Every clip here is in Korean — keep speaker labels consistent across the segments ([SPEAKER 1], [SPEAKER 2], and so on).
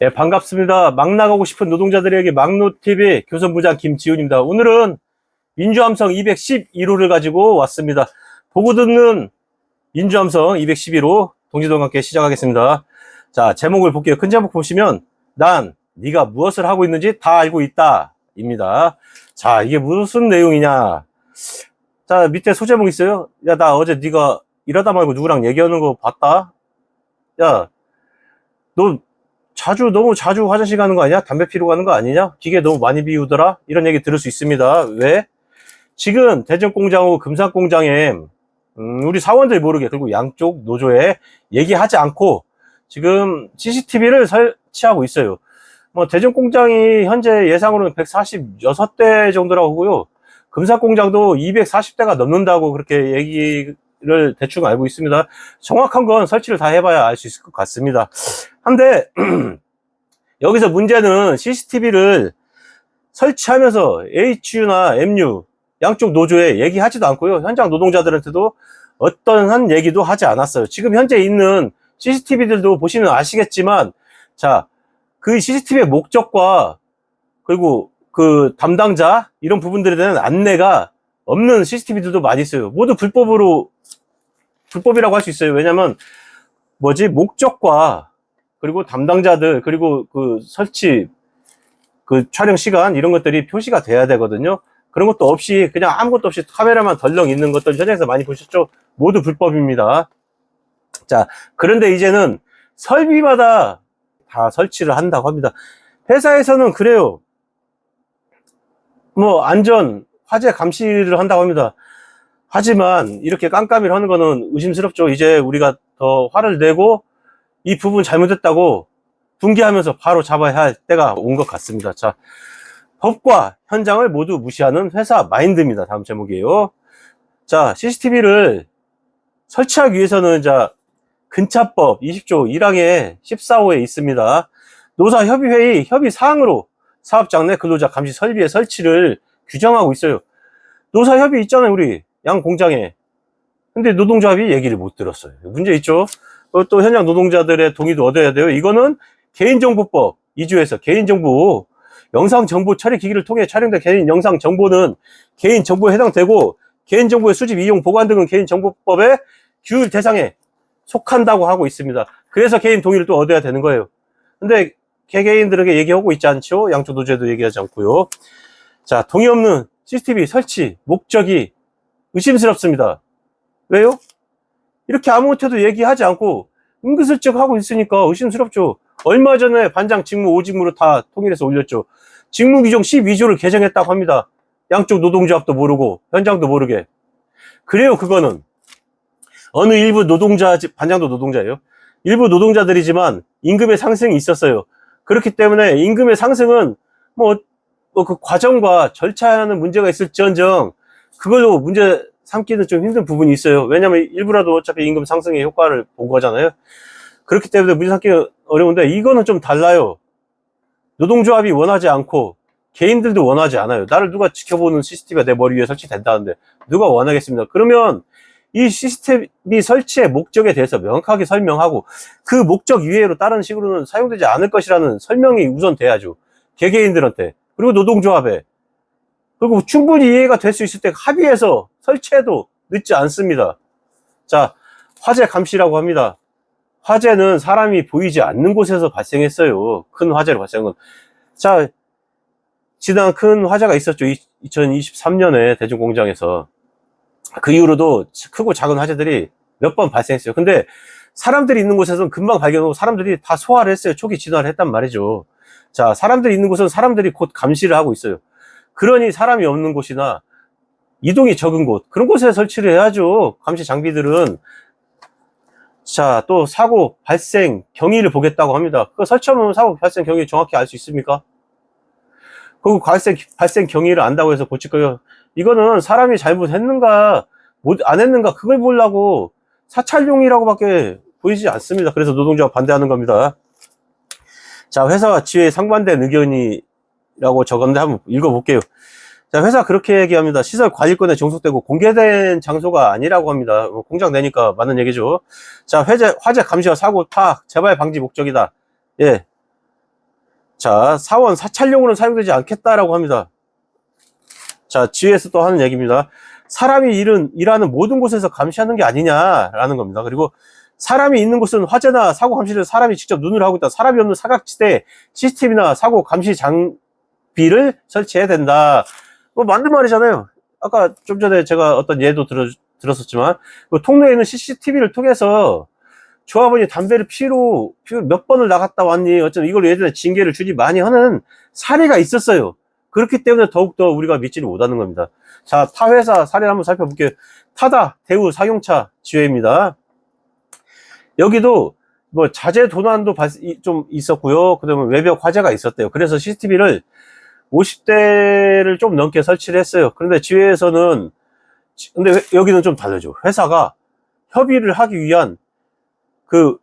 [SPEAKER 1] 예, 반갑습니다. 막 나가고 싶은 노동자들에게 막노TV 교선부장 김지훈입니다. 오늘은 민주함성 211호를 가지고 왔습니다. 보고 듣는 민주함성 211호 동지들과 함께 시작하겠습니다. 자, 제목을 볼게요. 큰 제목 보시면 난 네가 무엇을 하고 있는지 다 알고 있다 입니다. 자, 이게 무슨 내용이냐. 자, 밑에 소제목 있어요. 야, 나 어제 네가 일하다 말고 누구랑 얘기하는 거 봤다. 야, 너 너무 자주 화장실 가는 거 아니야? 담배 피러 가는 거 아니냐? 기계 너무 많이 비우더라? 이런 얘기 들을 수 있습니다. 왜? 지금 대전공장하고 금산공장에 우리 사원들이 모르게, 그리고 양쪽 노조에 얘기하지 않고 지금 CCTV를 설치하고 있어요. 뭐 대전공장이 현재 예상으로는 146대 정도라고 하고요. 금산공장도 240대가 넘는다고 그렇게 얘기를 대충 알고 있습니다. 정확한 건 설치를 다 해봐야 알 수 있을 것 같습니다. 한데 여기서 문제는 CCTV를 설치하면서 HU나 MU 양쪽 노조에 얘기하지도 않고요. 현장 노동자들한테도 어떤 한 얘기도 하지 않았어요. 지금 현재 있는 CCTV들도 보시면 아시겠지만, 자, 그 CCTV의 목적과 그리고 그 담당자 이런 부분들에 대한 안내가 없는 CCTV들도 많이 있어요. 모두 불법이라고 할 수 있어요. 왜냐면 목적과 그리고 담당자들, 그리고 그 설치, 그 촬영 시간, 이런 것들이 표시가 돼야 되거든요. 그런 것도 없이, 그냥 아무것도 없이 카메라만 덜렁 있는 것들 현장에서 많이 보셨죠? 모두 불법입니다. 자, 그런데 이제는 설비마다 다 설치를 한다고 합니다. 회사에서는 그래요. 안전, 화재 감시를 한다고 합니다. 하지만 이렇게 깜깜이를 하는 거는 의심스럽죠. 이제 우리가 더 화를 내고 이 부분 잘못했다고 분개하면서 바로 잡아야 할 때가 온 것 같습니다. 자, 법과 현장을 모두 무시하는 회사 마인드입니다. 다음 제목이에요. 자, CCTV를 설치하기 위해서는 근차법 20조 1항의 14호에 있습니다. 노사협의회의 협의사항으로 사업장 내 근로자 감시 설비의 설치를 규정하고 있어요. 노사협의 있잖아요, 우리 양 공장에. 근데 노동조합이 얘기를 못 들었어요. 문제 있죠. 또 현장 노동자들의 동의도 얻어야 돼요. 이거는 개인정보법 2조에서 개인정보 영상정보 처리 기기를 통해 촬영된 개인 영상정보는 개인정보에 해당되고, 개인정보의 수집, 이용, 보관 등은 개인정보법의 규율 대상에 속한다고 하고 있습니다. 그래서 개인 동의를 또 얻어야 되는 거예요. 근데 개개인들에게 얘기하고 있지 않죠. 양쪽 노조에도 얘기하지 않고요. 자, 동의 없는 CCTV 설치 목적이 의심스럽습니다. 왜요? 이렇게 아무것도 얘기하지 않고 은근슬쩍 하고 있으니까 의심스럽죠. 얼마 전에 반장 직무 5직무로 다 통일해서 올렸죠. 직무 규정 12조를 개정했다고 합니다. 양쪽 노동조합도 모르고 현장도 모르게. 그래요. 그거는 어느 일부 노동자, 반장도 노동자예요. 일부 노동자들이지만 임금의 상승이 있었어요. 그렇기 때문에 임금의 상승은 그 과정과 절차하는 문제가 있을지언정 그걸로 문제 삼기는 좀 힘든 부분이 있어요. 왜냐면 일부라도 어차피 임금 상승의 효과를 본 거잖아요. 그렇기 때문에 문제 삼기 어려운데, 이거는 좀 달라요. 노동조합이 원하지 않고 개인들도 원하지 않아요. 나를 누가 지켜보는 CCTV가 내 머리 위에 설치된다는데 누가 원하겠습니다. 그러면 이 CCTV 설치의 목적에 대해서 명확하게 설명하고, 그 목적 이외로 다른 식으로는 사용되지 않을 것이라는 설명이 우선 돼야죠. 개개인들한테, 그리고 노동조합에. 그리고 충분히 이해가 될 수 있을 때 합의해서 설치해도 늦지 않습니다. 자, 화재 감시라고 합니다. 화재는 사람이 보이지 않는 곳에서 발생했어요. 큰 화재로 발생한 건. 자, 지난 큰 화재가 있었죠. 2023년에 대전공장에서. 그 이후로도 크고 작은 화재들이 몇 번 발생했어요. 근데 사람들이 있는 곳에서는 금방 발견하고 사람들이 다 소화를 했어요. 초기 진화를 했단 말이죠. 자, 사람들이 있는 곳은 사람들이 곧 감시를 하고 있어요. 그러니 사람이 없는 곳이나 이동이 적은 곳, 그런 곳에 설치를 해야죠. 감시 장비들은. 자, 또 사고 발생 경위를 보겠다고 합니다. 그거 설치하면 사고 발생 경위 정확히 알 수 있습니까? 그리고 발생 경위를 안다고 해서 고칠 거예요. 이거는 사람이 잘못했는가 안 했는가 그걸 보려고 사찰용이라고밖에 보이지 않습니다. 그래서 노동조합 반대하는 겁니다. 자, 회사와 지회에 상반된 의견이라고 적었는데 한번 읽어볼게요. 자, 회사 그렇게 얘기합니다. 시설 관리권에 종속되고 공개된 장소가 아니라고 합니다. 공장 내니까 맞는 얘기죠. 자, 화재 감시와 사고 파악, 재발 방지 목적이다. 예. 자, 사원 사찰용으로는 사용되지 않겠다라고 합니다. 자, 지휘에서 또 하는 얘기입니다. 사람이 일하는 모든 곳에서 감시하는 게 아니냐라는 겁니다. 그리고 사람이 있는 곳은 화재나 사고 감시를 사람이 직접 눈으로 하고 있다. 사람이 없는 사각지대에 CCTV나 사고 감시 장비를 설치해야 된다. 뭐 맞는 말이잖아요. 아까 좀 전에 제가 어떤 예도 들었었지만 그 통로에 있는 CCTV를 통해서 조합원이 담배를 피우러 몇 번을 나갔다 왔니? 어쩌면 이걸 예전에 징계를 주지 많이 하는 사례가 있었어요. 그렇기 때문에 더욱더 우리가 믿지를 못하는 겁니다. 자, 타 회사 사례를 한번 살펴볼게요. 타다, 대우, 사용차 지회입니다. 여기도 뭐 자재 도난도 좀 있었고요. 그 다음에 외벽 화재가 있었대요. 그래서 CCTV를 50대를 좀 넘게 설치를 했어요. 그런데 지회에서는, 근데 여기는 좀 다르죠. 회사가 협의를 하기 위한 그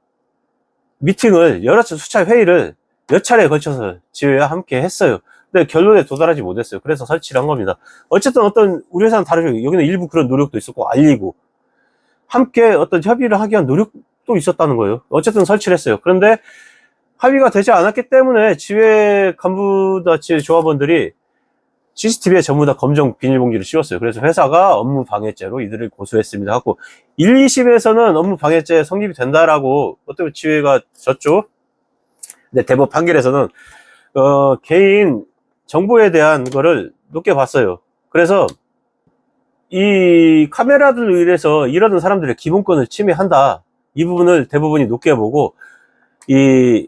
[SPEAKER 1] 미팅을, 여러 차례 수차 회의를 몇 차례에 걸쳐서 지회와 함께 했어요. 근데 결론에 도달하지 못했어요. 그래서 설치를 한 겁니다. 어쨌든 우리 회사는 다르죠. 여기는 일부 그런 노력도 있었고, 알리고, 함께 어떤 협의를 하기 위한 노력도 있었다는 거예요. 어쨌든 설치를 했어요. 그런데 합의가 되지 않았기 때문에 지회 간부나 지회 조합원들이 CCTV에 전부 다 검정 비닐봉지를 씌웠어요. 그래서 회사가 업무 방해죄로 이들을 고소했습니다. 하고 1, 2심에서는 업무 방해죄 성립이 된다라고 어떻게 지회가 졌죠. 근데 대법 판결에서는 개인 정보에 대한 거를 높게 봤어요. 그래서 이 카메라들로 인해서 이러는 사람들의 기본권을 침해한다. 이 부분을 대부분이 높게 보고 이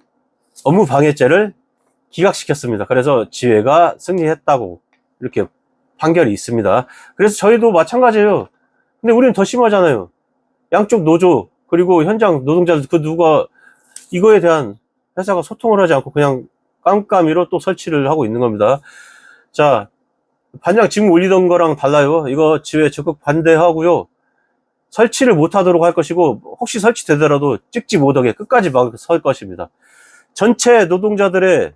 [SPEAKER 1] 업무 방해죄를 기각시켰습니다. 그래서 지회가 승리했다고 이렇게 판결이 있습니다. 그래서 저희도 마찬가지예요. 근데 우리는 더 심하잖아요. 양쪽 노조 그리고 현장 노동자들 그 누가 이거에 대한 회사가 소통을 하지 않고 그냥 깜깜이로 또 설치를 하고 있는 겁니다. 자, 반장 지금 올리던 거랑 달라요. 이거 지회 적극 반대하고요. 설치를 못하도록 할 것이고 혹시 설치되더라도 찍지 못하게 끝까지 막설 것입니다. 전체 노동자들의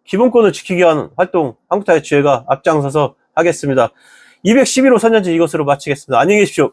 [SPEAKER 1] 기본권을 지키기 위한 활동 한국타이어지회가 앞장서서 하겠습니다. 211호 선전지 이것으로 마치겠습니다. 안녕히 계십시오.